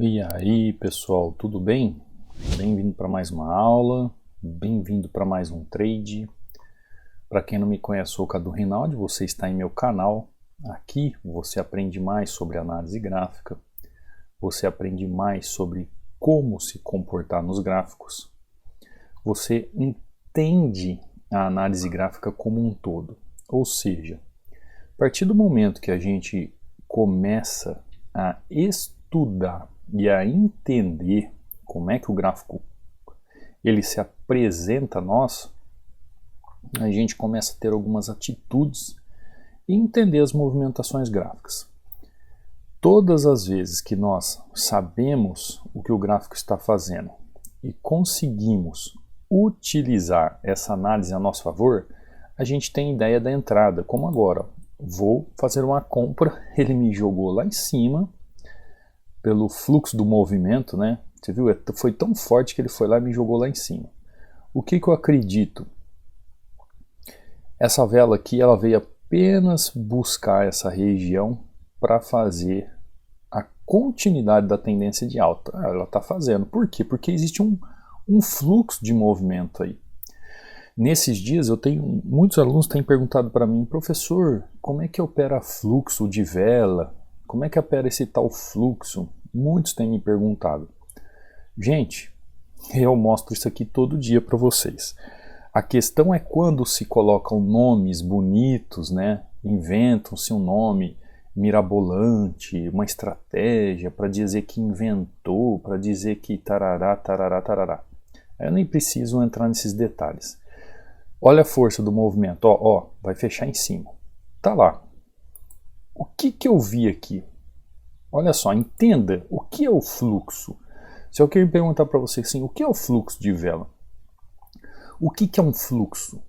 E aí, pessoal, tudo bem? Bem-vindo para mais uma aula, bem-vindo para mais um trade. Para quem não me conhece, sou o Cadu Rinaldi, você está em meu canal. Aqui você aprende mais sobre análise gráfica, você aprende mais sobre como se comportar nos gráficos, você entende a análise gráfica como um todo. Ou seja, a partir do momento que a gente começa a estudar e a entender como é que o gráfico ele se apresenta a nós, a gente começa a ter algumas atitudes e entender as movimentações gráficas. Todas as vezes que nós sabemos o que o gráfico está fazendo e conseguimos utilizar essa análise a nosso favor, a gente tem ideia da entrada, como agora. Vou fazer uma compra, ele me jogou lá em cima, pelo fluxo do movimento, né? Você viu? Foi tão forte que ele foi lá e me jogou lá em cima. O que eu acredito? Essa vela aqui, ela veio apenas buscar essa região para fazer a continuidade da tendência de alta. Ela está fazendo. Por quê? Porque existe um fluxo de movimento aí. Nesses dias, muitos alunos têm perguntado para mim, professor, como é que opera fluxo de vela? Como é que opera esse tal fluxo? Muitos têm me perguntado. Gente, eu mostro isso aqui todo dia para vocês. A questão é quando se colocam nomes bonitos, né? Inventam-se um nome mirabolante, uma estratégia para dizer que inventou, para dizer que tarará, tarará, tarará. Eu nem preciso entrar nesses detalhes. Olha a força do movimento, ó, vai fechar em cima. Tá lá. O que eu vi aqui? Olha só, entenda o que é o fluxo. Se eu quero perguntar para você assim, o que é o fluxo de vela? O que é um fluxo?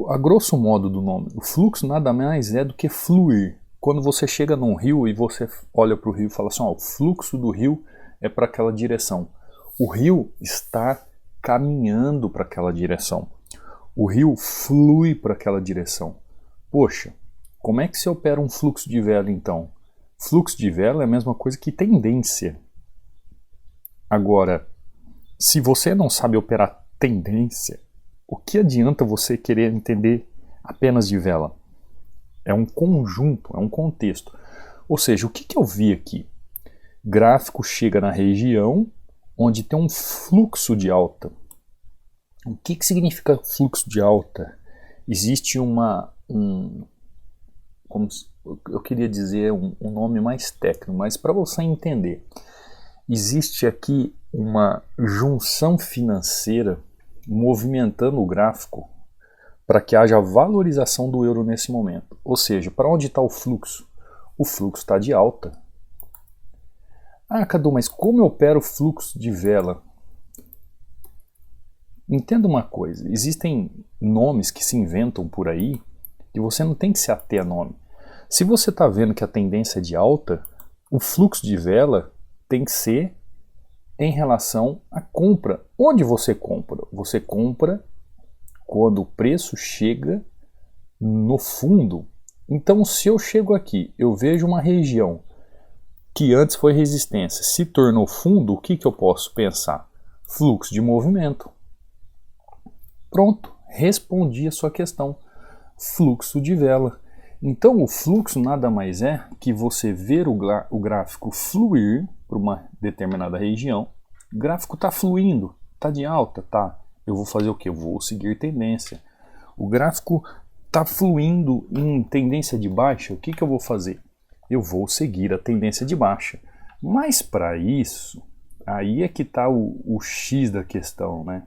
A grosso modo do nome, o fluxo nada mais é do que fluir. Quando você chega num rio e você olha para o rio e fala assim, ó, o fluxo do rio é para aquela direção. O rio está caminhando para aquela direção. O rio flui para aquela direção. Poxa, como é que se opera um fluxo de vela então? Fluxo de vela é a mesma coisa que tendência. Agora, se você não sabe operar tendência, o que adianta você querer entender apenas de vela? É um conjunto, é um contexto. Ou seja, o que eu vi aqui? Gráfico chega na região onde tem um fluxo de alta. O que significa fluxo de alta? Existe como eu queria dizer um nome mais técnico, mas para você entender, existe aqui uma junção financeira movimentando o gráfico para que haja valorização do euro nesse momento. Ou seja, para onde está o fluxo? O fluxo está de alta. Ah, Cadu, mas como eu opero o fluxo de vela? Entenda uma coisa, existem nomes que se inventam por aí e você não tem que se ater a nome. Se você está vendo que a tendência é de alta, o fluxo de vela tem que ser em relação à compra. Onde você compra? Você compra quando o preço chega no fundo. Então, se eu chego aqui, eu vejo uma região que antes foi resistência, se tornou fundo, o que eu posso pensar? Fluxo de movimento. Pronto, respondi a sua questão. Fluxo de vela. Então o fluxo nada mais é que você ver o gráfico fluir para uma determinada região. O gráfico está fluindo, está de alta, tá. Eu vou fazer o que? Eu vou seguir tendência. O gráfico está fluindo em tendência de baixa, o que eu vou fazer? Eu vou seguir a tendência de baixa. Mas para isso, aí é que está o X da questão, né?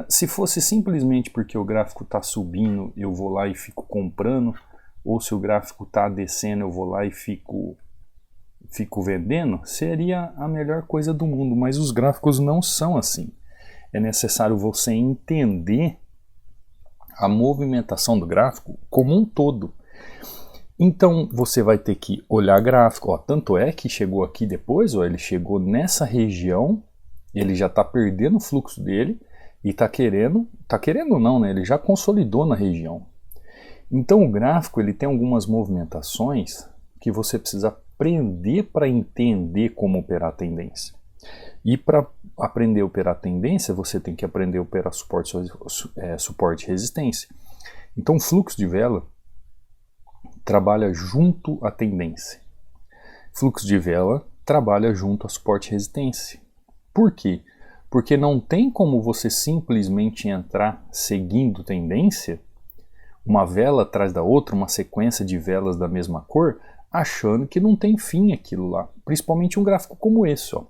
Se fosse simplesmente porque o gráfico está subindo, eu vou lá e fico comprando, ou se o gráfico está descendo, eu vou lá e fico vendendo, seria a melhor coisa do mundo. Mas os gráficos não são assim. É necessário você entender a movimentação do gráfico como um todo. Então você vai ter que olhar gráfico. Ó, tanto é que chegou aqui depois, ó, ele chegou nessa região, ele já está perdendo o fluxo dele, e está querendo não, né? Ele já consolidou na região. Então o gráfico ele tem algumas movimentações que você precisa aprender para entender como operar a tendência. E para aprender a operar a tendência, você tem que aprender a operar suporte e resistência. Então o fluxo de vela trabalha junto à tendência. Fluxo de vela trabalha junto a suporte e resistência. Por quê? Porque não tem como você simplesmente entrar seguindo tendência, uma vela atrás da outra, uma sequência de velas da mesma cor, achando que não tem fim aquilo lá. Principalmente um gráfico como esse, ó.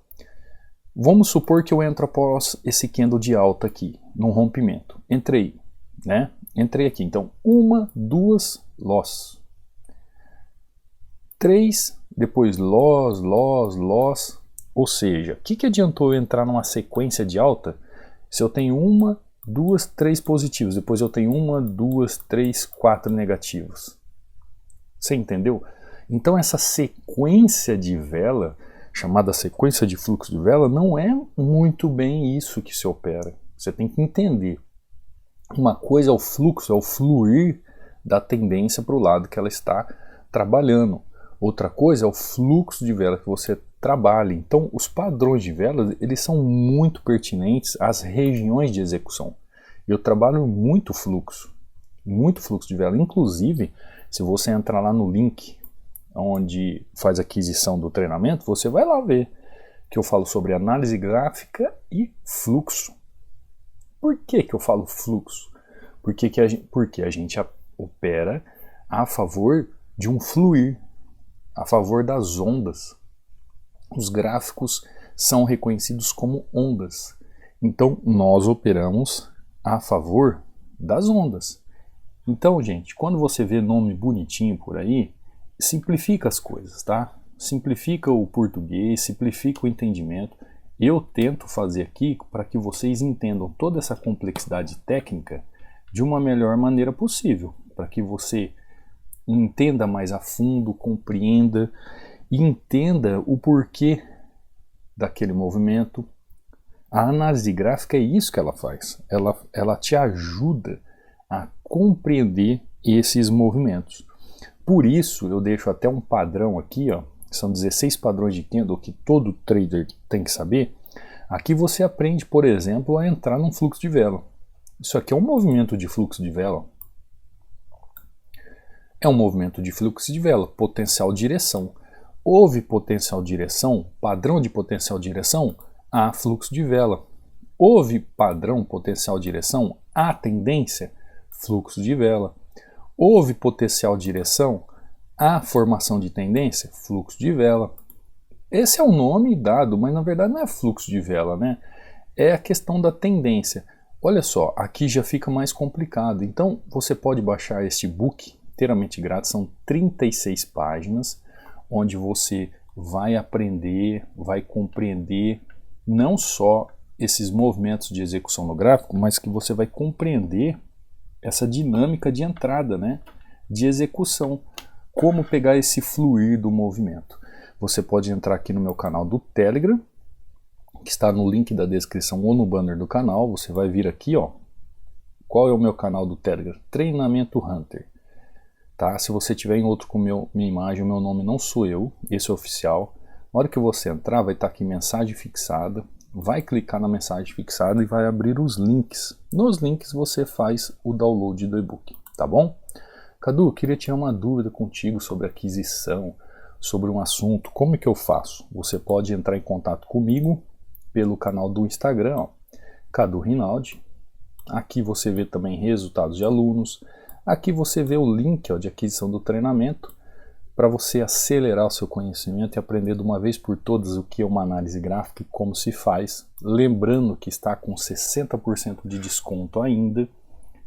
Vamos supor que eu entro após esse candle de alta aqui, num rompimento. Entrei, né? Entrei aqui. Então, 1, 2, loss. 3, depois loss. Ou seja, o que adiantou eu entrar numa sequência de alta se eu tenho 1, 2, 3 positivos, depois eu tenho 1, 2, 3, 4 negativos? Você entendeu? Então essa sequência de vela, chamada sequência de fluxo de vela, não é muito bem isso que se opera. Você tem que entender. Uma coisa é o fluxo, é o fluir da tendência para o lado que ela está trabalhando. Outra coisa é o fluxo de vela que você trabalha. Então os padrões de velas, eles são muito pertinentes às regiões de execução. Eu trabalho muito fluxo de vela. Inclusive, se você entrar lá no link onde faz aquisição do treinamento, você vai lá ver que eu falo sobre análise gráfica e fluxo. Por que eu falo fluxo? Porque a gente opera a favor de um fluir, a favor das ondas. Os gráficos são reconhecidos como ondas. Então, nós operamos a favor das ondas. Então, gente, quando você vê nome bonitinho por aí, simplifica as coisas, tá? Simplifica o português, simplifica o entendimento. Eu tento fazer aqui para que vocês entendam toda essa complexidade técnica de uma melhor maneira possível, para que você entenda mais a fundo, compreenda e entenda o porquê daquele movimento. A análise gráfica é isso que ela faz. Ela te ajuda a compreender esses movimentos. Por isso eu deixo até um padrão aqui, ó, são 16 padrões de candle que todo trader tem que saber. Aqui você aprende, por exemplo, a entrar num fluxo de vela. Isso aqui é um movimento de fluxo de vela. É um movimento de fluxo de vela, potencial direção. Houve potencial direção, padrão de potencial direção, há fluxo de vela. Houve padrão potencial direção, há tendência, fluxo de vela. Houve potencial direção, há formação de tendência, fluxo de vela. Esse é o nome dado, mas na verdade não é fluxo de vela, né? É a questão da tendência. Olha só, aqui já fica mais complicado. Então você pode baixar este book inteiramente grátis, são 36 páginas, onde você vai aprender, vai compreender não só esses movimentos de execução no gráfico, mas que você vai compreender essa dinâmica de entrada, né, de execução, como pegar esse fluir do movimento. Você pode entrar aqui no meu canal do Telegram, que está no link da descrição ou no banner do canal. Você vai vir aqui, ó, qual é o meu canal do Telegram? Treinamento Hunter. Tá? Se você tiver em outro com minha imagem, o meu nome não sou eu, esse é oficial. Na hora que você entrar, vai estar aqui mensagem fixada, vai clicar na mensagem fixada e vai abrir os links. Nos links você faz o download do e-book, tá bom? Cadu, eu queria tirar uma dúvida contigo sobre aquisição, sobre um assunto, como é que eu faço? Você pode entrar em contato comigo pelo canal do Instagram, ó, Cadu Rinaldi. Aqui você vê também resultados de alunos. Aqui você vê o link, ó, de aquisição do treinamento para você acelerar o seu conhecimento e aprender de uma vez por todas o que é uma análise gráfica e como se faz. Lembrando que está com 60% de desconto ainda.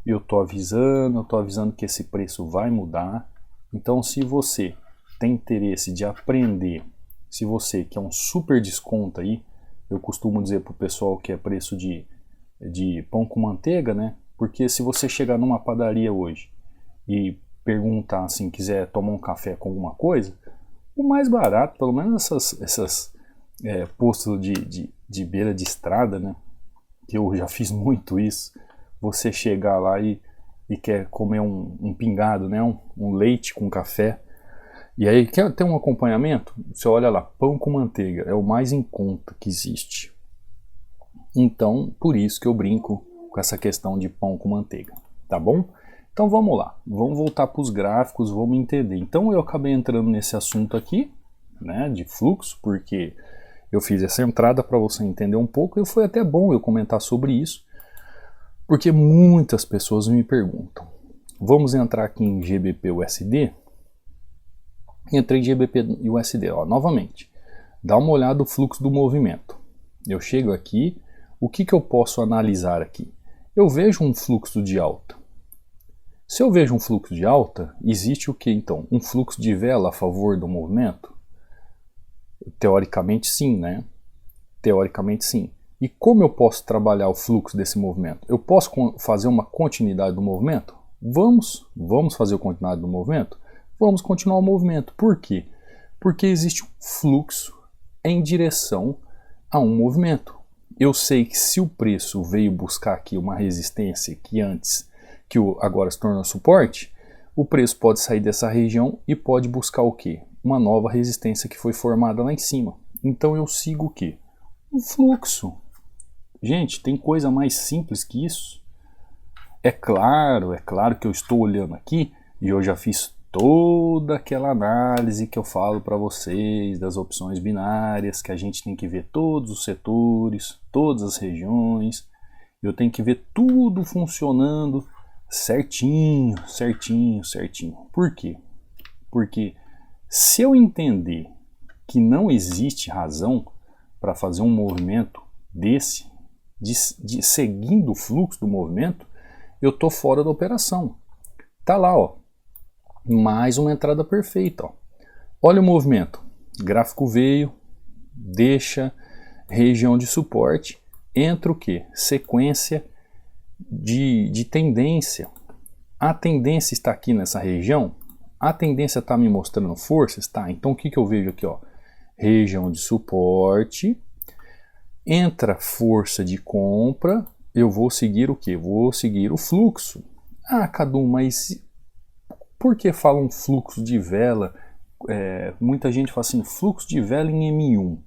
Eu estou avisando que esse preço vai mudar. Então se você tem interesse de aprender, se você quer um super desconto aí, eu costumo dizer para o pessoal que é preço de pão com manteiga, né? Porque se você chegar numa padaria hoje e perguntar assim, quiser tomar um café com alguma coisa, o mais barato, pelo menos essas postos de beira de estrada, né? Que eu já fiz muito isso, você chegar lá e quer comer um pingado, né? Um leite com café, E aí, quer ter um acompanhamento? Você olha lá, pão com manteiga, é o mais em conta que existe. Então, por isso que eu brinco com essa questão de pão com manteiga, tá bom? Então vamos lá, vamos voltar para os gráficos, vamos entender. Então eu acabei entrando nesse assunto aqui, né, de fluxo, porque eu fiz essa entrada para você entender um pouco, e foi até bom eu comentar sobre isso, porque muitas pessoas me perguntam. Vamos entrar aqui em GBP/USD. Entrei em GBP/USD, ó, novamente. Dá uma olhada no fluxo do movimento. Eu chego aqui, o que eu posso analisar aqui? Eu vejo um fluxo de alta. Se eu vejo um fluxo de alta, existe o que então? Um fluxo de vela a favor do movimento? Teoricamente sim, né? Teoricamente sim. E como eu posso trabalhar o fluxo desse movimento? Eu posso fazer uma continuidade do movimento? Vamos fazer a continuidade do movimento? Vamos continuar o movimento. Por quê? Porque existe um fluxo em direção a um movimento. Eu sei que se o preço veio buscar aqui uma resistência que antes, que agora se tornou suporte, o preço pode sair dessa região e pode buscar o quê? Uma nova resistência que foi formada lá em cima. Então eu sigo o quê? Um fluxo. Gente, tem coisa mais simples que isso? É claro que eu estou olhando aqui e eu já fiz toda aquela análise que eu falo para vocês das opções binárias, que a gente tem que ver todos os setores, todas as regiões, eu tenho que ver tudo funcionando certinho. Por quê? Porque se eu entender que não existe razão para fazer um movimento desse, seguindo o fluxo do movimento, eu tô fora da operação. Tá lá, ó. Mais uma entrada perfeita, ó. Olha o movimento. Gráfico veio, deixa região de suporte, entra o que? Sequência de tendência. A tendência está aqui nessa região. A tendência está me mostrando forças, tá? Então o que eu vejo aqui, ó? Região de suporte, entra força de compra. Eu vou seguir o que? Vou seguir o fluxo. Ah, Cadu, mas por que fala um fluxo de vela? Muita gente fala assim, fluxo de vela em M1.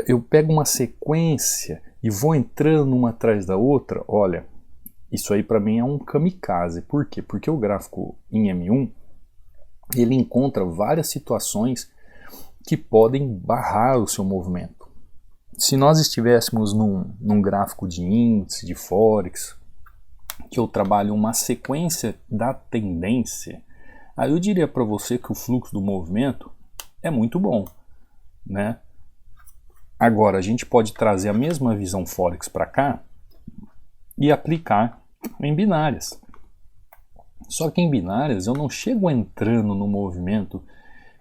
Eu pego uma sequência e vou entrando uma atrás da outra. Olha, isso aí para mim é um kamikaze. Por quê? Porque o gráfico em M1, ele encontra várias situações que podem barrar o seu movimento. Se nós estivéssemos num gráfico de índice, de Forex, que eu trabalho uma sequência da tendência, aí eu diria para você que o fluxo do movimento é muito bom, né? Agora, a gente pode trazer a mesma visão Forex para cá e aplicar em binárias. Só que em binárias eu não chego entrando no movimento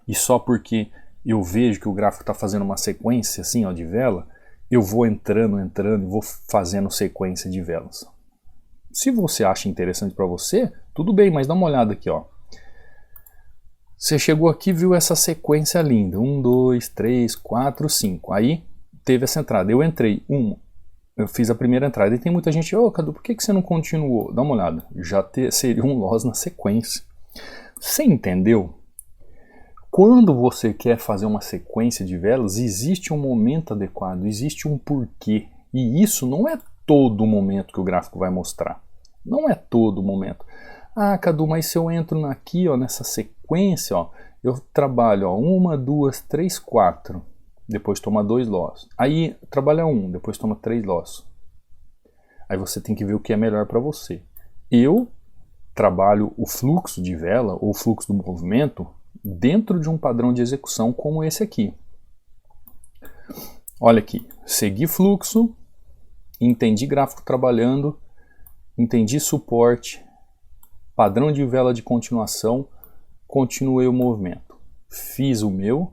e só porque eu vejo que o gráfico está fazendo uma sequência assim, ó, de vela, eu vou entrando e vou fazendo sequência de velas. Se você acha interessante para você, tudo bem, mas dá uma olhada aqui, ó. Você chegou aqui e viu essa sequência linda, 1, 2, 3, 4, 5, aí teve essa entrada, eu entrei, eu fiz a primeira entrada, e tem muita gente, Cadu, por que você não continuou? Dá uma olhada, já seria um loss na sequência. Você entendeu? Quando você quer fazer uma sequência de velas, existe um momento adequado, existe um porquê. E isso não é todo momento que o gráfico vai mostrar. Não é todo momento. Ah, Cadu, mas se eu entro aqui, ó, nessa sequência, ó, eu trabalho 1, 2, 3, 4. Depois toma 2 loss. Aí trabalha 1, depois toma 3 loss. Aí você tem que ver o que é melhor para você. Eu trabalho o fluxo de vela, ou o fluxo do movimento, dentro de um padrão de execução como esse aqui. Olha aqui, segui fluxo, entendi gráfico trabalhando, entendi suporte, padrão de vela de continuação, continuei o movimento. Fiz o meu,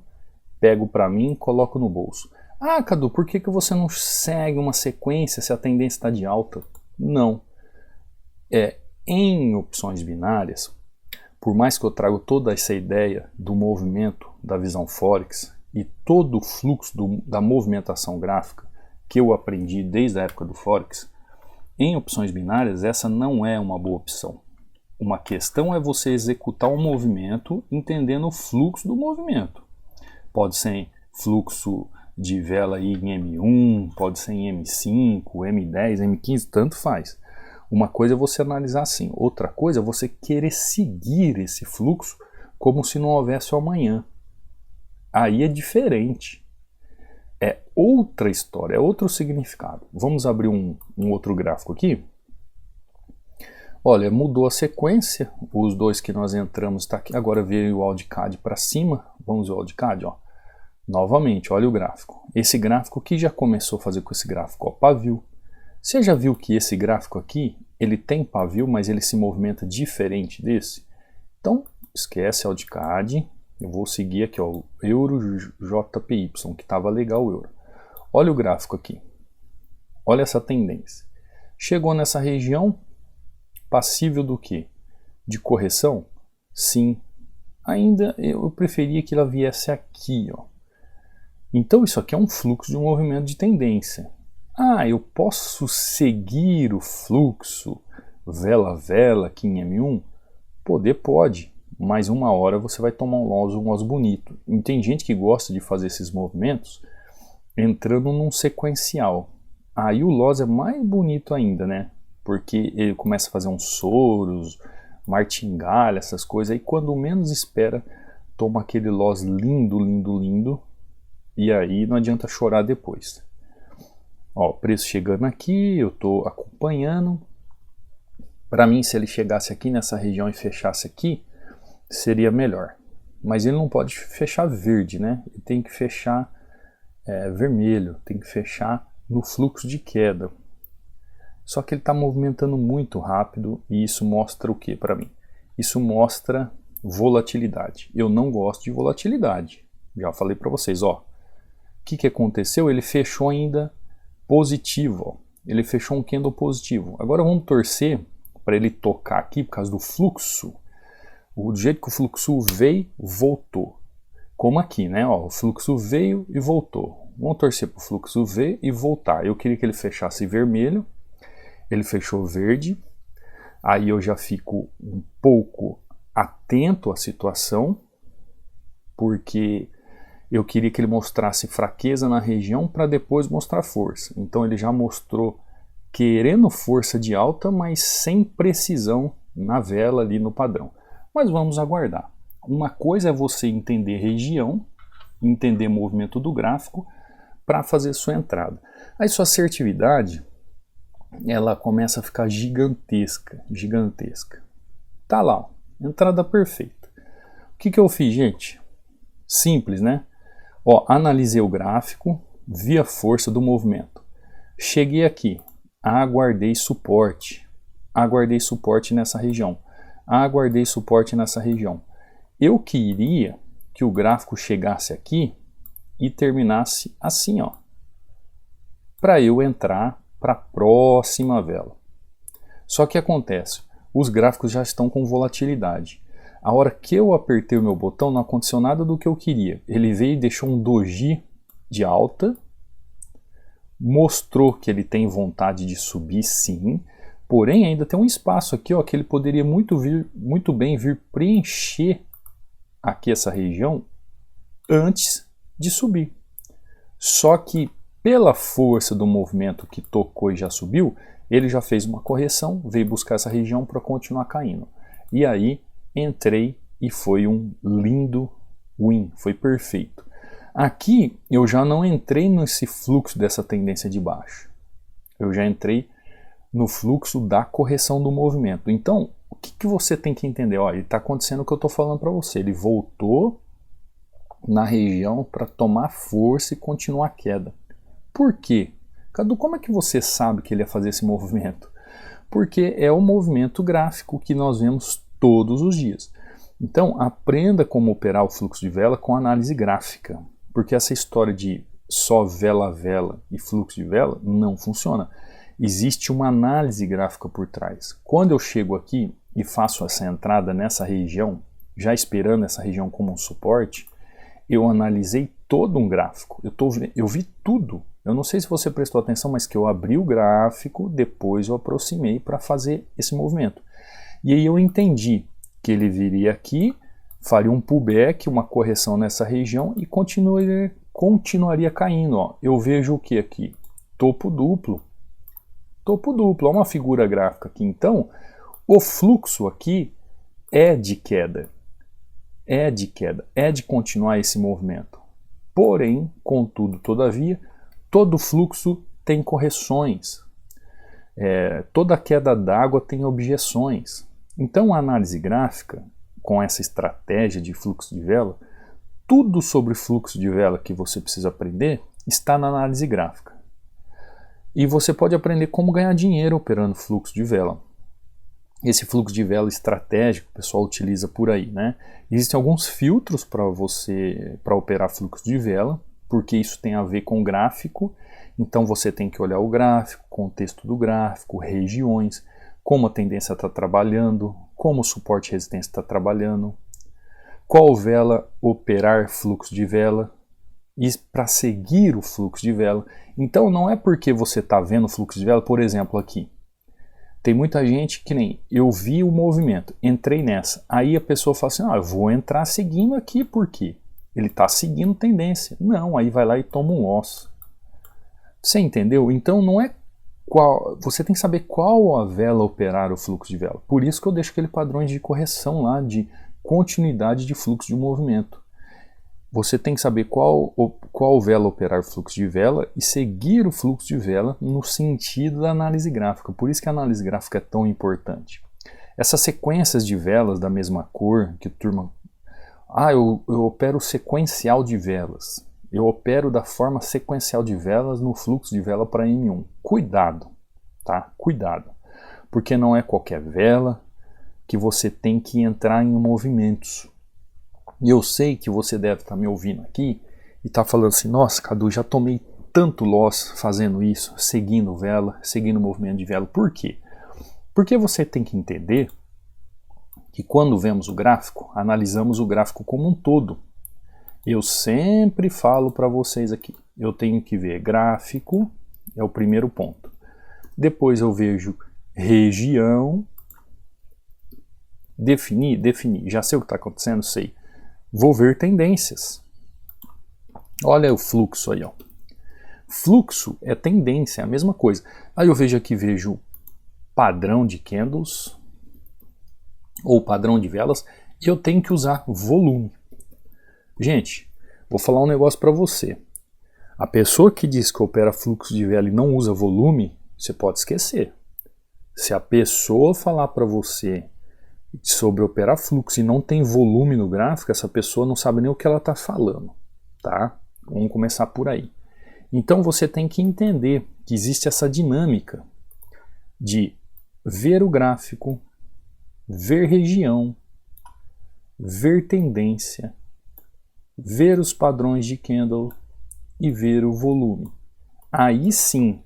pego para mim, coloco no bolso. Ah, Cadu, por que você não segue uma sequência se a tendência está de alta? Não. Em opções binárias, por mais que eu trago toda essa ideia do movimento da visão Forex e todo o fluxo da movimentação gráfica que eu aprendi desde a época do Forex, em opções binárias essa não é uma boa opção. Uma questão é você executar um movimento entendendo o fluxo do movimento. Pode ser fluxo de vela aí em M1, pode ser em M5, M10, M15, tanto faz. Uma coisa é você analisar assim, outra coisa é você querer seguir esse fluxo como se não houvesse o amanhã. Aí é diferente. É outra história, é outro significado. Vamos abrir um outro gráfico aqui. Olha, mudou a sequência, os dois que nós entramos está aqui, agora veio o AudiCAD para cima, vamos ver o AudiCAD, ó. Novamente, olha o gráfico. Esse gráfico que já começou a fazer com esse gráfico, ó, pavio. Você já viu que esse gráfico aqui, ele tem pavio, mas ele se movimenta diferente desse? Então, esquece AudiCAD, eu vou seguir aqui, ó, o Euro JPY, que estava legal o Euro. Olha o gráfico aqui, olha essa tendência. Chegou nessa região, passível do quê? De correção? Sim. Ainda eu preferia que ela viesse aqui, ó. Então isso aqui é um fluxo de um movimento de tendência. Ah, eu posso seguir o fluxo vela a vela aqui em M1? Poder pode, mas uma hora você vai tomar um loss bonito. E tem gente que gosta de fazer esses movimentos entrando num sequencial. Aí o loss é mais bonito ainda, né? Porque ele começa a fazer uns soros, martingale, essas coisas, e quando menos espera, toma aquele loss lindo, lindo, lindo, e aí não adianta chorar depois. Ó, preço chegando aqui, eu estou acompanhando. Para mim, se ele chegasse aqui nessa região e fechasse aqui, seria melhor. Mas ele não pode fechar verde, né? Ele tem que fechar vermelho, tem que fechar no fluxo de queda. Só que ele está movimentando muito rápido e isso mostra o que para mim? Isso mostra volatilidade. Eu não gosto de volatilidade. Já falei para vocês, ó. O que aconteceu? Ele fechou ainda positivo, ó. Ele fechou um candle positivo. Agora vamos torcer para ele tocar aqui por causa do fluxo. Do jeito que o fluxo veio, voltou. Como aqui, né? Ó, o fluxo veio e voltou. Vamos torcer para o fluxo ver e voltar. Eu queria que ele fechasse vermelho. Ele fechou verde, aí eu já fico um pouco atento à situação, porque eu queria que ele mostrasse fraqueza na região para depois mostrar força. Então ele já mostrou querendo força de alta, mas sem precisão na vela ali no padrão. Mas vamos aguardar. Uma coisa é você entender região, entender movimento do gráfico para fazer sua entrada. Aí sua assertividade ela começa a ficar gigantesca, gigantesca. Tá lá, ó, entrada perfeita. O que eu fiz, gente? Simples, né? Ó, analisei o gráfico, vi a força do movimento. Cheguei aqui, aguardei suporte nessa região, aguardei suporte nessa região. Eu queria que o gráfico chegasse aqui e terminasse assim, ó, para eu entrar para a próxima vela. Só que acontece, os gráficos já estão com volatilidade. A hora que eu apertei o meu botão não aconteceu nada do que eu queria. Ele veio e deixou um doji de alta, mostrou que ele tem vontade de subir sim, porém ainda tem um espaço aqui ó, que ele poderia muito bem vir preencher aqui essa região antes de subir. Só que pela força do movimento que tocou e já subiu, ele já fez uma correção, veio buscar essa região para continuar caindo. E aí entrei e foi um lindo win, foi perfeito. Aqui eu já não entrei nesse fluxo dessa tendência de baixo. Eu já entrei no fluxo da correção do movimento. Então, o que você tem que entender? Olha, está acontecendo o que eu estou falando para você. Ele voltou na região para tomar força e continuar a queda. Por quê? Cadu, como é que você sabe que ele ia fazer esse movimento? Porque é o movimento gráfico que nós vemos todos os dias. Então, aprenda como operar o fluxo de vela com análise gráfica. Porque essa história de só vela a vela e fluxo de vela não funciona. Existe uma análise gráfica por trás. Quando eu chego aqui e faço essa entrada nessa região, já esperando essa região como um suporte, eu analisei todo um gráfico. Eu vi tudo. Eu não sei se você prestou atenção, mas que eu abri o gráfico, depois eu aproximei para fazer esse movimento. E aí eu entendi que ele viria aqui, faria um pullback, uma correção nessa região e continuaria caindo. Ó. Eu vejo o que aqui? Topo duplo. Topo duplo, olha uma figura gráfica aqui. Então, o fluxo aqui é de queda. É de queda, é de continuar esse movimento. Porém, contudo, todavia, todo fluxo tem correções. Toda queda d'água tem objeções. Então a análise gráfica, com essa estratégia de fluxo de vela, tudo sobre fluxo de vela que você precisa aprender está na análise gráfica. E você pode aprender como ganhar dinheiro operando fluxo de vela. Esse fluxo de vela estratégico que o pessoal utiliza por aí, né? Existem alguns filtros para operar fluxo de vela, porque isso tem a ver com gráfico. Então você tem que olhar o gráfico, contexto do gráfico, regiões, como a tendência está trabalhando, como o suporte e resistência está trabalhando, qual vela operar fluxo de vela, e para seguir o fluxo de vela. Então não é porque você está vendo o fluxo de vela, por exemplo aqui, tem muita gente que nem, eu vi o movimento, entrei nessa, aí a pessoa fala assim, eu vou entrar seguindo aqui, por quê? Ele está seguindo tendência. Não, aí vai lá e toma um loss. Você entendeu? Então não é qual, você tem que saber qual a vela operar o fluxo de vela. Por isso que eu deixo aquele padrões de correção lá, de continuidade de fluxo de movimento. Você tem que saber qual vela operar o fluxo de vela e seguir o fluxo de vela no sentido da análise gráfica. Por isso que a análise gráfica é tão importante. Essas sequências de velas da mesma cor, que turma... eu opero sequencial de velas. Eu opero da forma sequencial de velas no fluxo de vela para M1. Cuidado, tá? Cuidado. Porque não é qualquer vela que você tem que entrar em movimentos. E eu sei que você deve estar me ouvindo aqui e está falando assim, nossa, Cadu, já tomei tanto loss fazendo isso, seguindo vela, seguindo o movimento de vela. Por quê? Porque você tem que entender que quando vemos o gráfico, analisamos o gráfico como um todo. Eu sempre falo para vocês aqui, eu tenho que ver gráfico, é o primeiro ponto. Depois eu vejo região, definir, já sei o que está acontecendo, sei. Vou ver tendências. Olha o fluxo aí, ó. Fluxo é tendência, é a mesma coisa. Aí eu vejo padrão de candles ou padrão de velas e eu tenho que usar volume. Gente, vou falar um negócio para você. A pessoa que diz que opera fluxo de vela e não usa volume, você pode esquecer. Se a pessoa falar para você sobre operar fluxo e não tem volume no gráfico, essa pessoa não sabe nem o que ela está falando, tá? Vamos começar por aí. Então você tem que entender que existe essa dinâmica de ver o gráfico, ver região, ver tendência, ver os padrões de candle e ver o volume. Aí sim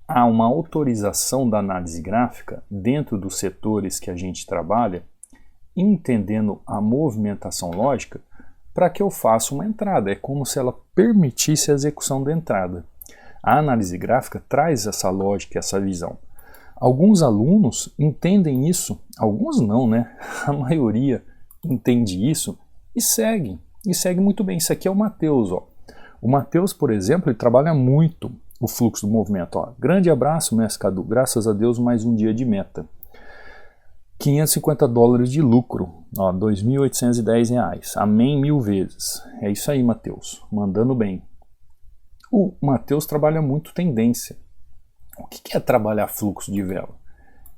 há uma autorização da análise gráfica dentro dos setores que a gente trabalha, entendendo a movimentação lógica, para que eu faça uma entrada. É como se ela permitisse a execução da entrada. A análise gráfica traz essa lógica, essa visão. Alguns alunos entendem isso, alguns não, né? A maioria entende isso e segue muito bem. Isso aqui é o Matheus, ó. O Matheus, por exemplo, ele trabalha muito o fluxo do movimento. Ó. Grande abraço, mestre Cadu. Graças a Deus, mais um dia de meta. $550 de lucro, ó, R$ 2.810. Amém 1000 vezes. É isso aí, Matheus. Mandando bem. O Matheus trabalha muito tendência. O que é trabalhar fluxo de vela?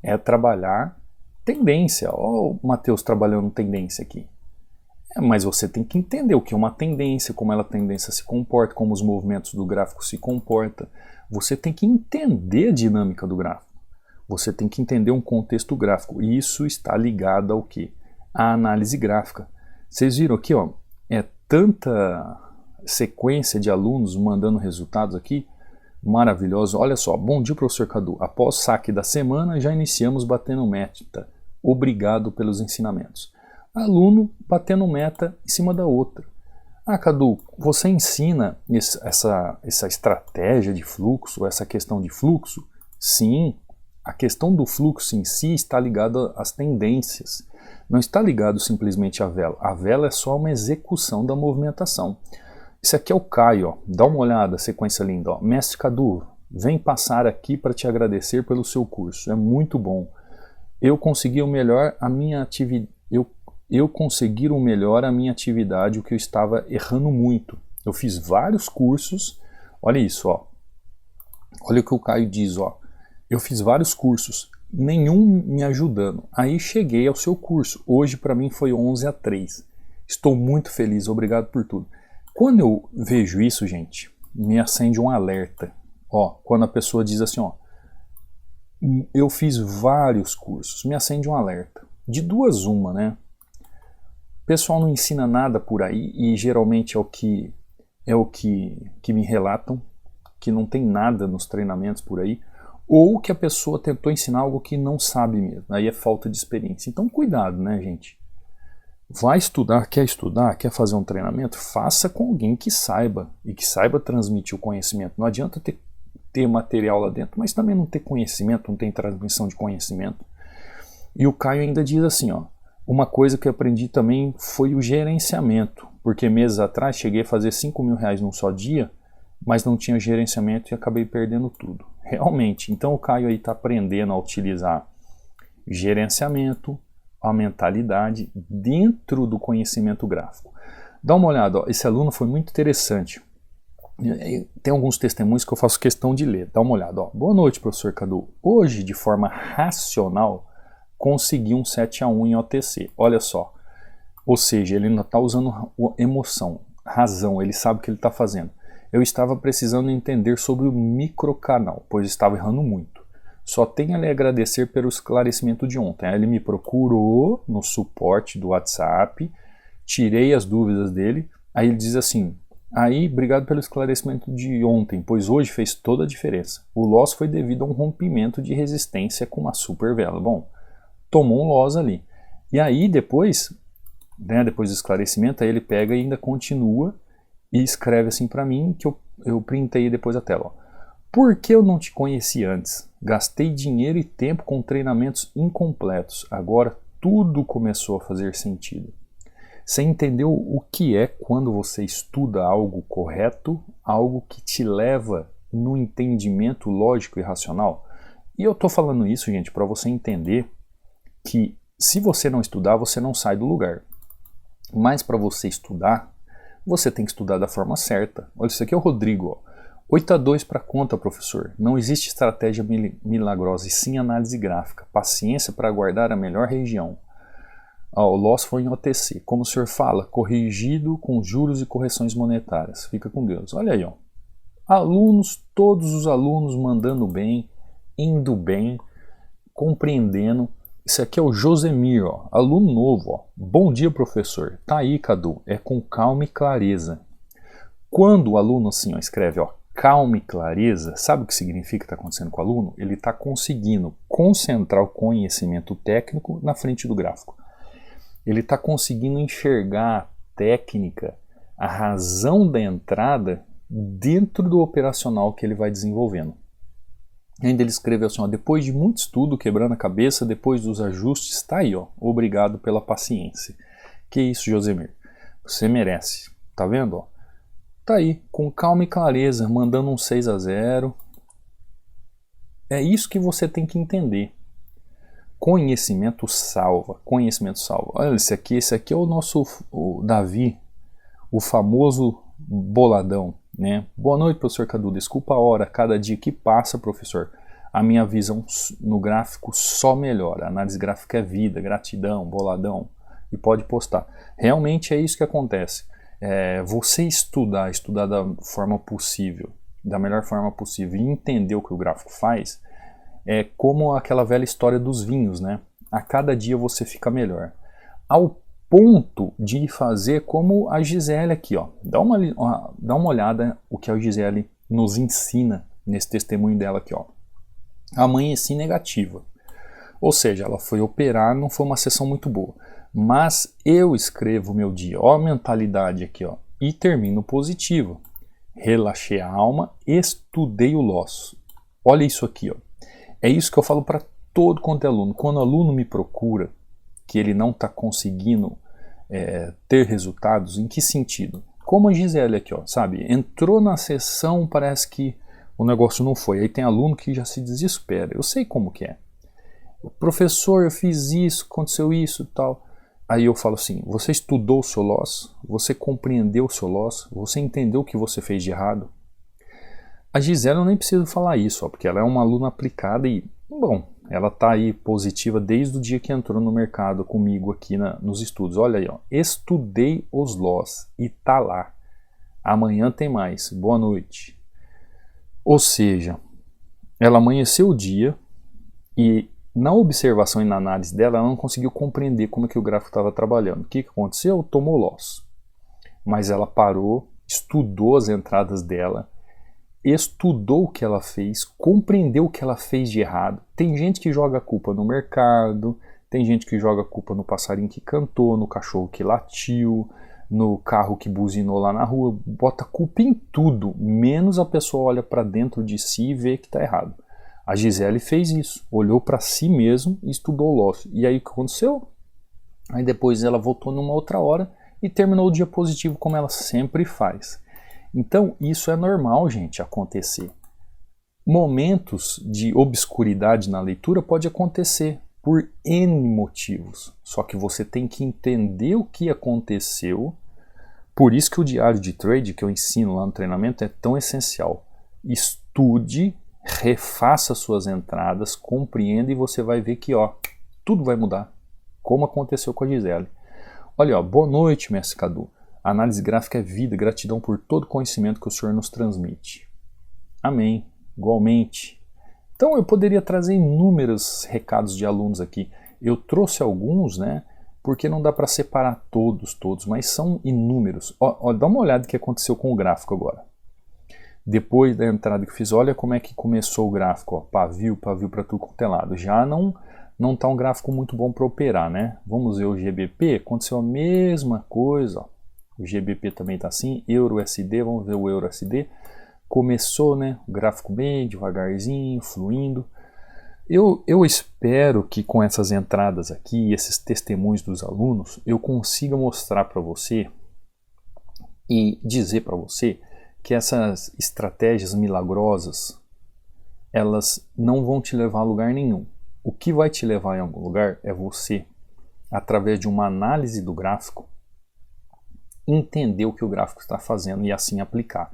É trabalhar tendência. Ó, o Matheus trabalhando tendência aqui. Mas você tem que entender o que é uma tendência, como a tendência se comporta, como os movimentos do gráfico se comportam. Você tem que entender a dinâmica do gráfico. Você tem que entender um contexto gráfico. E isso está ligado ao quê? À análise gráfica. Vocês viram aqui, ó, é tanta sequência de alunos mandando resultados aqui, maravilhoso. Olha só, bom dia, professor Cadu. Após o saque da semana, já iniciamos batendo meta. Obrigado pelos ensinamentos. Aluno batendo meta em cima da outra. Ah, Cadu, você ensina essa estratégia de fluxo, essa questão de fluxo? Sim, a questão do fluxo em si está ligada às tendências. Não está ligado simplesmente à vela. A vela é só uma execução da movimentação. Esse aqui é o Caio, ó. Dá uma olhada, sequência linda. Ó. Mestre Cadu, vem passar aqui para te agradecer pelo seu curso. É muito bom. Eu consegui o melhor a minha atividade. Eu conseguir o melhor a minha atividade, o que eu estava errando muito. Eu fiz vários cursos. Olha isso, ó. Olha o que o Caio diz, ó. Eu fiz vários cursos, nenhum me ajudando. Aí cheguei ao seu curso. Hoje para mim foi 11-3. Estou muito feliz, obrigado por tudo. Quando eu vejo isso, gente, me acende um alerta. Ó, quando a pessoa diz assim, ó, eu fiz vários cursos, me acende um alerta. De duas uma, né? O pessoal não ensina nada por aí e geralmente é o que me relatam, que não tem nada nos treinamentos por aí, ou que a pessoa tentou ensinar algo que não sabe mesmo, aí é falta de experiência. Então cuidado, né, gente? Vai estudar, quer fazer um treinamento, faça com alguém que saiba, e que saiba transmitir o conhecimento. Não adianta ter material lá dentro, mas também não ter conhecimento, não tem transmissão de conhecimento. E o Caio ainda diz assim, ó, uma coisa que eu aprendi também foi o gerenciamento, porque meses atrás cheguei a fazer 5 mil reais num só dia, mas não tinha gerenciamento e acabei perdendo tudo. Realmente, então o Caio aí está aprendendo a utilizar gerenciamento, a mentalidade dentro do conhecimento gráfico. Dá uma olhada, ó, esse aluno foi muito interessante. Tem alguns testemunhos que eu faço questão de ler. Dá uma olhada, ó. Boa noite, professor Cadu. Hoje, de forma racional, consegui um 7-1 em OTC. Olha só. Ou seja, ele não está usando emoção, razão, ele sabe o que ele está fazendo. Eu estava precisando entender sobre o microcanal, pois estava errando muito. Só tenho a lhe agradecer pelo esclarecimento de ontem. Aí ele me procurou no suporte do WhatsApp, tirei as dúvidas dele, aí ele diz assim, aí obrigado pelo esclarecimento de ontem, pois hoje fez toda a diferença. O loss foi devido a um rompimento de resistência com uma super vela. Bom, tomou um loss ali. E aí depois, né, depois do esclarecimento, aí ele pega e ainda continua e escreve assim para mim, que eu printei depois a tela. Ó. Por que eu não te conheci antes? Gastei dinheiro e tempo com treinamentos incompletos. Agora tudo começou a fazer sentido. Você entendeu o que é quando você estuda algo correto, algo que te leva no entendimento lógico e racional? E eu estou falando isso, gente, para você entender que se você não estudar, você não sai do lugar. Mas para você estudar, você tem que estudar da forma certa. Olha, isso aqui é o Rodrigo. Ó. 8-2 para conta, professor. Não existe estratégia milagrosa, e sim análise gráfica. Paciência para aguardar a melhor região. Ó, o loss foi em OTC. Como o senhor fala, corrigido com juros e correções monetárias. Fica com Deus. Olha aí, ó. Alunos, todos os alunos mandando bem, indo bem, compreendendo. Esse aqui é o Josemir, ó, aluno novo. Ó. Bom dia, professor. Tá aí, Cadu. É com calma e clareza. Quando o aluno assim ó, escreve ó, calma e clareza, sabe o que significa que está acontecendo com o aluno? Ele está conseguindo concentrar o conhecimento técnico na frente do gráfico. Ele está conseguindo enxergar a técnica, a razão da entrada dentro do operacional que ele vai desenvolvendo. Ainda ele escreveu assim, ó, depois de muito estudo, quebrando a cabeça, depois dos ajustes, tá aí, ó, obrigado pela paciência. Que isso, Josemir, você merece, tá vendo, ó? Tá aí, com calma e clareza, mandando um 6-0. É isso que você tem que entender. Conhecimento salva, conhecimento salva. Olha, esse aqui é o Davi, o famoso boladão. Né? Boa noite, professor Cadu. Desculpa a hora, cada dia que passa, professor, a minha visão no gráfico só melhora. A análise gráfica é vida, gratidão, boladão, e pode postar. Realmente é isso que acontece. Você estudar da forma possível, da melhor forma possível, e entender o que o gráfico faz, é como aquela velha história dos vinhos, né? A cada dia você fica melhor. Ao ponto de fazer como a Gisele aqui, ó. Dá uma olhada o que a Gisele nos ensina nesse testemunho dela aqui, ó. Amanheci negativa. Ou seja, ela foi operar, não foi uma sessão muito boa. Mas eu escrevo meu dia, ó a mentalidade aqui, ó, e termino positivo. Relaxei a alma, estudei o loss. Olha isso aqui, ó. É isso que eu falo para todo quanto é aluno. Quando o aluno me procura, que ele não está conseguindo ter resultados, em que sentido? Como a Gisele aqui, ó, sabe? Entrou na sessão, parece que o negócio não foi. Aí tem aluno que já se desespera. Eu sei como que é. Professor, eu fiz isso, aconteceu isso e tal. Aí eu falo assim, você estudou o seu loss? Você compreendeu o seu loss? Você entendeu o que você fez de errado? A Gisele eu nem preciso falar isso, ó, porque ela é uma aluna aplicada e, bom, ela está aí positiva desde o dia que entrou no mercado comigo aqui nos estudos. Olha aí, ó, estudei os loss e tá lá. Amanhã tem mais. Boa noite. Ou seja, ela amanheceu o dia e na observação e na análise dela, ela não conseguiu compreender como é que o gráfico estava trabalhando. O que aconteceu? Tomou loss. Mas ela parou, estudou as entradas dela, estudou o que ela fez, compreendeu o que ela fez de errado. Tem gente que joga a culpa no mercado, tem gente que joga a culpa no passarinho que cantou, no cachorro que latiu, no carro que buzinou lá na rua, bota culpa em tudo, menos a pessoa olha para dentro de si e vê que está errado. A Gisele fez isso, olhou para si mesmo e estudou o loss. E aí o que aconteceu? Aí depois ela voltou numa outra hora e terminou o dia positivo como ela sempre faz. Então isso é normal, gente, acontecer. Momentos de obscuridade na leitura pode acontecer por N motivos. Só que você tem que entender o que aconteceu. Por isso que o diário de trade que eu ensino lá no treinamento é tão essencial. Estude, refaça suas entradas, compreenda e você vai ver que ó, tudo vai mudar, como aconteceu com a Gisele. Olha, ó, boa noite, mestre Cadu. A análise gráfica é vida, gratidão por todo o conhecimento que o senhor nos transmite. Amém, igualmente. Então eu poderia trazer inúmeros recados de alunos aqui. Eu trouxe alguns, né, porque não dá para separar todos, mas são inúmeros. Ó, dá uma olhada no que aconteceu com o gráfico agora. Depois da entrada que fiz, olha como é que começou o gráfico, ó, pavio para tudo quanto é lado. Já não tá um gráfico muito bom para operar, né? Vamos ver o GBP, aconteceu a mesma coisa, ó. O GBP também tá assim, Euro-USD, vamos ver o Euro-USD. Começou, né, o gráfico bem devagarzinho, fluindo. Eu espero que com essas entradas aqui, esses testemunhos dos alunos, eu consiga mostrar para você e dizer para você que essas estratégias milagrosas, elas não vão te levar a lugar nenhum. O que vai te levar em algum lugar é você, através de uma análise do gráfico, entender o que o gráfico está fazendo e assim aplicar.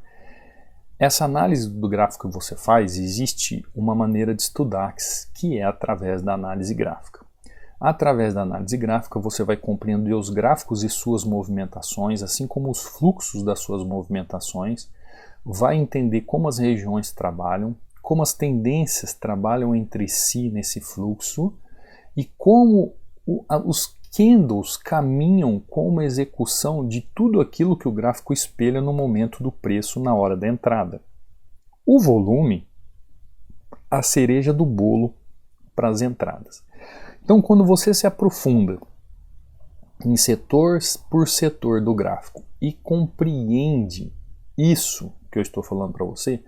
Essa análise do gráfico que você faz, existe uma maneira de estudar, que é através da análise gráfica. Através da análise gráfica você vai compreender os gráficos e suas movimentações, assim como os fluxos das suas movimentações, vai entender como as regiões trabalham, como as tendências trabalham entre si nesse fluxo e como os candles caminham com uma execução de tudo aquilo que o gráfico espelha no momento do preço na hora da entrada. O volume, a cereja do bolo para as entradas. Então, quando você se aprofunda em setor por setor do gráfico e compreende isso que eu estou falando para você,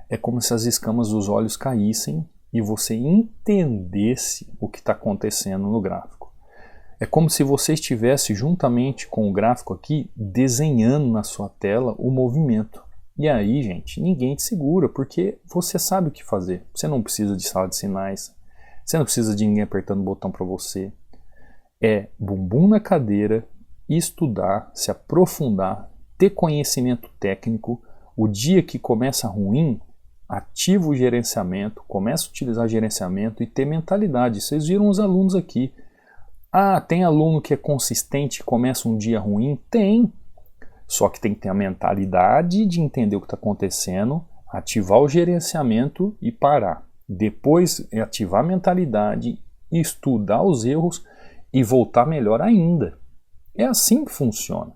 é como se as escamas dos olhos caíssem e você entendesse o que está acontecendo no gráfico. É como se você estivesse juntamente com o gráfico aqui desenhando na sua tela o movimento. E aí, gente, ninguém te segura porque você sabe o que fazer. Você não precisa de sala de sinais, você não precisa de ninguém apertando o botão para você. É bumbum na cadeira, estudar, se aprofundar, ter conhecimento técnico. O dia que começa ruim, ativa o gerenciamento, começa a utilizar gerenciamento e ter mentalidade. Vocês viram os alunos aqui. Ah, tem aluno que é consistente e começa um dia ruim? Tem. Só que tem que ter a mentalidade de entender o que está acontecendo, ativar o gerenciamento e parar. Depois ativar a mentalidade, estudar os erros e voltar melhor ainda. É assim que funciona.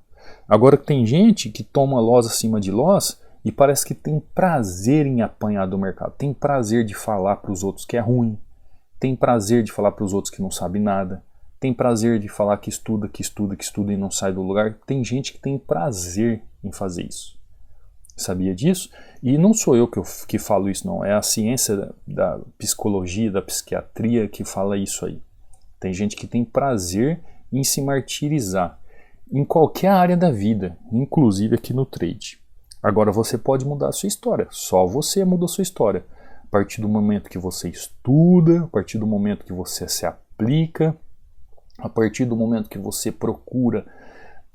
Agora tem gente que toma loss acima de loss e parece que tem prazer em apanhar do mercado. Tem prazer de falar para os outros que é ruim. Tem prazer de falar para os outros que não sabe nada. Tem prazer de falar que estuda e não sai do lugar. Tem gente que tem prazer em fazer isso. Sabia disso? E não sou eu que falo isso, não. É a ciência da psicologia, da psiquiatria que fala isso aí. Tem gente que tem prazer em se martirizar em qualquer área da vida, inclusive aqui no trade. Agora você pode mudar a sua história, só você muda a sua história. A partir do momento que você estuda, a partir do momento que você se aplica, a partir do momento que você procura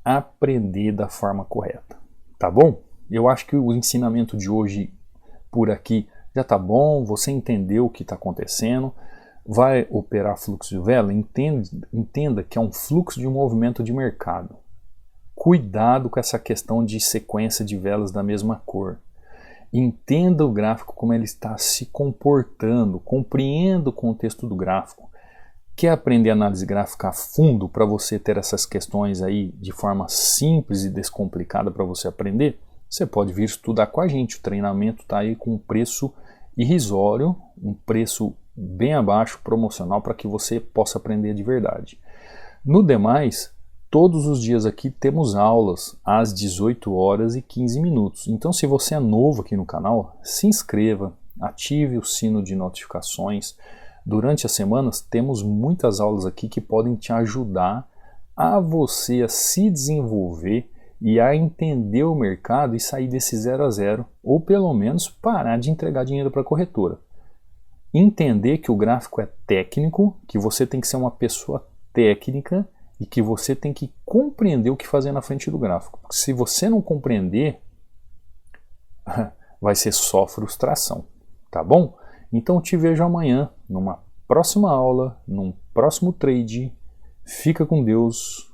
aprender da forma correta. Tá bom? Eu acho que o ensinamento de hoje por aqui já tá bom, você entendeu o que está acontecendo. Vai operar fluxo de vela, entenda que é um fluxo de um movimento de mercado. Cuidado com essa questão de sequência de velas da mesma cor. Entenda o gráfico como ele está se comportando, compreenda o contexto do gráfico. Quer aprender análise gráfica a fundo para você ter essas questões aí de forma simples e descomplicada para você aprender? Você pode vir estudar com a gente. O treinamento está aí com um preço irrisório, um preço bem abaixo, promocional, para que você possa aprender de verdade. No demais, todos os dias aqui temos aulas às 18 horas e 15 minutos. Então, se você é novo aqui no canal, se inscreva, ative o sino de notificações. Durante as semanas, temos muitas aulas aqui que podem te ajudar a você a se desenvolver e a entender o mercado e sair desse 0 a 0, ou pelo menos parar de entregar dinheiro para a corretora. Entender que o gráfico é técnico, que você tem que ser uma pessoa técnica e que você tem que compreender o que fazer na frente do gráfico. Porque se você não compreender, vai ser só frustração, tá bom? Então te vejo amanhã numa próxima aula, num próximo trade. Fica com Deus.